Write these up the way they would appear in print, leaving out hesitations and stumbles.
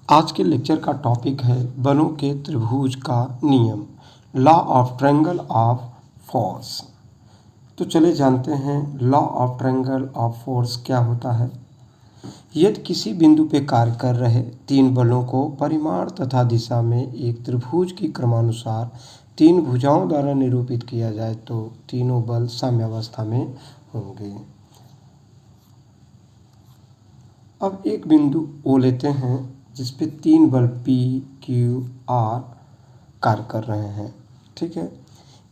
आज के लेक्चर का टॉपिक है बलों के त्रिभुज का नियम, law of triangle of force. तो चले जानते हैं law of triangle of force क्या होता है। यदि किसी बिंदु पे कार्य कर रहे तीन बलों को परिमाण तथा दिशा में एक त्रिभुज की क्रमानुसार तीन भुजाओं द्वारा निरूपित किया जाए तो तीनों बल साम्यावस्था में होंगे। अब एक बिंदु O लेते हैं जिस पे तीन बल P, Q, R कार्य कर रहे हैं। ठीक है,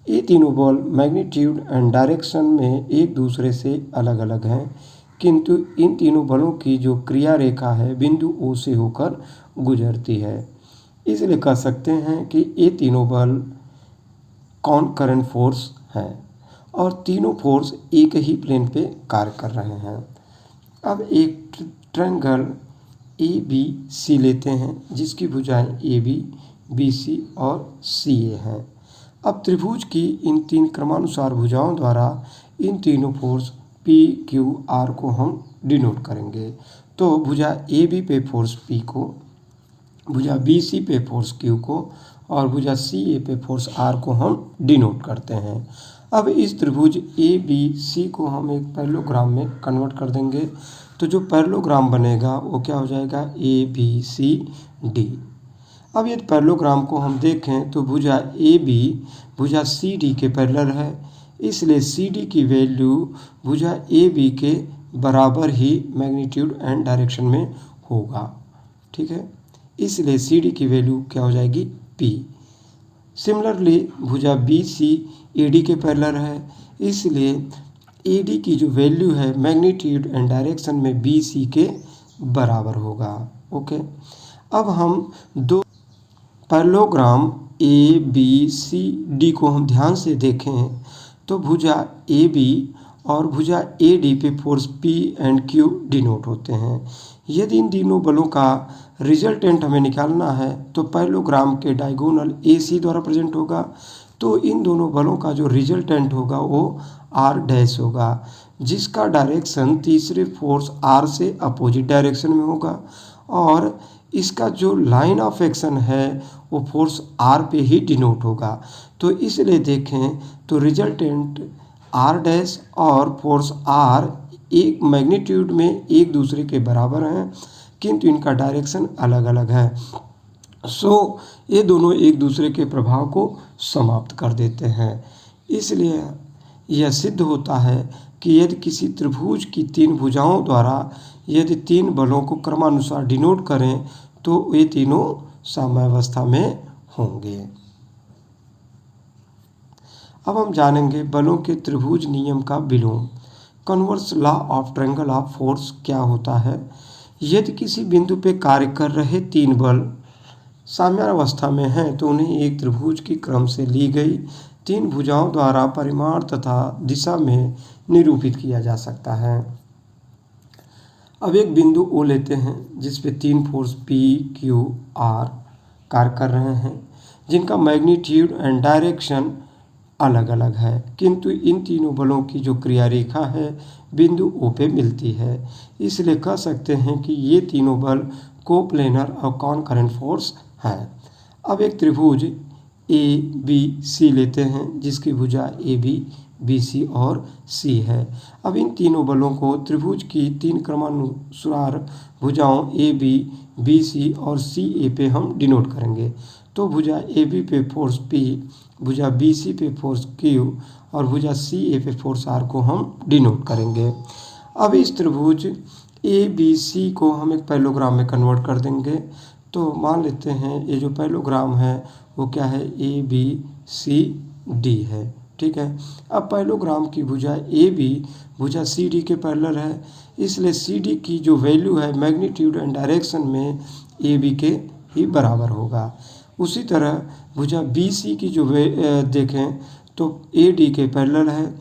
ये तीनों बल मैग्नीट्यूड एंड डायरेक्शन में एक दूसरे से अलग अलग हैं, किंतु इन तीनों बलों की जो क्रिया रेखा है बिंदु O से होकर गुजरती है। इसलिए कह सकते हैं कि ये तीनों बल कॉनकरेंट फोर्स हैं और तीनों फोर्स एक ही प्लेन पे कार्य कर रहे हैं। अब एक ट्रायंगल ABC लेते हैं जिसकी भुजाएं AB, BC और CA हैं। अब त्रिभुज की इन तीन क्रमानुसार भुजाओं द्वारा इन तीनों फोर्स P, Q, R को हम डिनोट करेंगे। तो भुजा AB पे फोर्स P को, भुजा BC पे फोर्स Q को और भुजा CA पे फोर्स R को हम डिनोट करते हैं। अब इस त्रिभुज ABC को हम एक पैरेललोग्राम में कन्वर्ट कर देंगे। तो जो पैरेललोग्राम बनेगा वो क्या हो जाएगा, ABCD। अब यदि पैरेललोग्राम को हम देखें तो भुजा AB भुजा CD के पैरेलल है, इसलिए CD की वैल्यू भुजा AB के बराबर ही मैग्नीट्यूड एंड डायरेक्शन में होगा। ठीक है, इसलिए CD की वैल्यू क्या हो जाएगी, P। सिमिलरली भुजा BC AD के पैरेलल है, इसलिए AD की जो वैल्यू है मैग्नीट्यूड एंड डायरेक्शन में BC के बराबर होगा। ओके, अब हम दो पैरेललोग्राम ABCD को हम ध्यान से देखें तो भुजा AB और भुजा AD पे force P and Q denote होते हैं। यदि इन तीनों बलों का रिजल्टेंट हमें निकालना है तो पैरेललोग्राम के डायगोनल AC द्वारा प्रेजेंट होगा। तो इन दोनों बलों का जो रिजल्टेंट होगा वो R डैश होगा, जिसका डायरेक्शन तीसरे फोर्स R से अपोजिट डायरेक्शन में होगा और इसका जो लाइन ऑफ एक्शन है वो फोर्स R पे ही डिनोट होगा। तो इसलिए देखें तो रिजल्टेंट R डैश और फोर्स R एक मैग्नीट्यूड में एक दूसरे के बराबर हैं, किंतु इनका डायरेक्शन अलग अलग है। सो ये दोनों एक दूसरे के प्रभाव को समाप्त कर देते हैं। इसलिए यह सिद्ध होता है कि यदि किसी त्रिभुज की तीन भुजाओं द्वारा यदि तीन बलों को क्रमानुसार डिनोट करें तो ये तीनों साम्यावस्था में होंगे। अब हम जानेंगे बलों के त्रिभुज नियम का विलोम, converse law of triangle of force क्या होता है। यदि किसी बिंदु पे कार्य कर रहे तीन बल साम्यावस्था में हैं तो उन्हें एक त्रिभुज की क्रम से ली गई तीन भुजाओं द्वारा परिमाण तथा दिशा में निरूपित किया जा सकता है। अब एक बिंदु O लेते हैं जिस पे तीन फोर्स P, Q, R कार्य कर रहे हैं, जिनका मैग्नीट्यूड एंड डायरेक्शन अलग अलग है, किंतु इन तीनों बलों की जो क्रिया रेखा है बिंदु O पे मिलती है। इसलिए कह सकते हैं कि ये तीनों बल कोप्लेनर और कॉनकरेंट फोर्स हैं। अब एक त्रिभुज ABC लेते हैं जिसकी भुजा AB, BC और C है। अब इन तीनों बलों को त्रिभुज की तीन क्रमानुसार भुजाओं AB, BC और CA पे हम डिनोट करेंगे। तो भुजा AB पे फोर्स P, भुजा BC पे फोर्स Q और भुजा CA पे फोर्स R को हम डिनोट करेंगे। अब इस त्रिभुज ABC को हम एक पैरेललोग्राम में कन्वर्ट कर देंगे। तो मान लेते हैं ये जो पैरेललोग्राम है वो क्या है, ABCD है। ठीक है, अब पैरेललोग्राम की भुजा AB भुजा CD के पैरेलल है, इसलिए CD की जो वैल्यू है मैग्नीट्यूड एंड डायरेक्शन में AB के ही बराबर होगा। उसी तरह भुजा BC की जो देखें तो AD के पैरेलल है,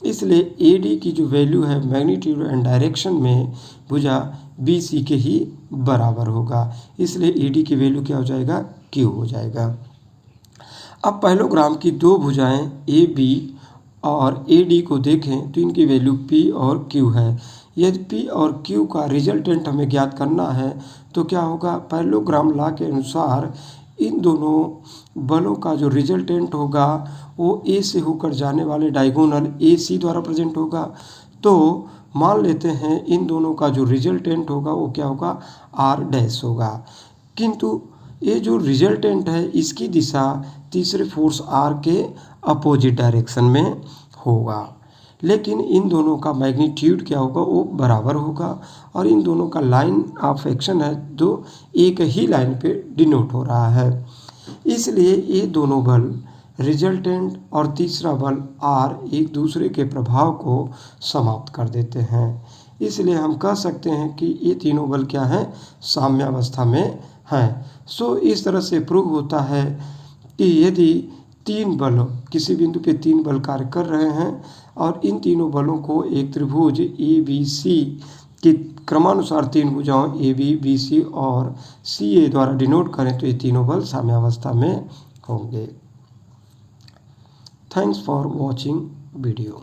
इसलिए AD की जो वैल्यू है मैग्नीट्यूड एंड डायरेक्शन में भुजा BC के ही बराबर होगा, इसलिए AD की वैल्यू क्या हो जाएगा, Q हो जाएगा। अब पैरेललोग्राम की दो भुजाएं AB और AD को देखें तो इनकी वैल्यू P और Q है, यदि P और Q का रिजल्टेंट हमें ज्ञात करना है तो क्या होगा, पैरेललोग्राम लॉ के अनुसार इन दोनों बलों का जो रिजल्टेंट होगा वो A से होकर जाने वाले डायगोनल AC द्वारा प्रेजेंट होगा। तो मान लेते हैं इन दोनों का जो रिजल्टेंट होगा वो क्या होगा, R डैश होगा। किंतु ये जो रिजल्टेंट है इसकी दिशा तीसरे फोर्स R के अपोजिट डायरेक्शन में होगा, लेकिन इन दोनों का मैग्नीट्यूड क्या होगा, वो बराबर होगा और इन दोनों का लाइन ऑफ एक्शन है जो एक ही लाइन पे डिनोट हो रहा है। इसलिए ये दोनों बल रिजल्टेंट और तीसरा बल R एक दूसरे के प्रभाव को समाप्त कर देते हैं। इसलिए हम कह सकते हैं कि ये तीनों बल क्या हैं, साम्यावस्था में हैं। सो इस तरह से प्रूव होता है कि यदि तीन बल, किसी बिंदु पे तीन बल कार्य कर रहे हैं और इन तीनों बलों को एक त्रिभुज ABC की क्रमानुसार तीन भुजाओं AB, BC और CA द्वारा डिनोट करें तो ये तीनों बल साम्यावस्था में होंगे। Thanks for watching video.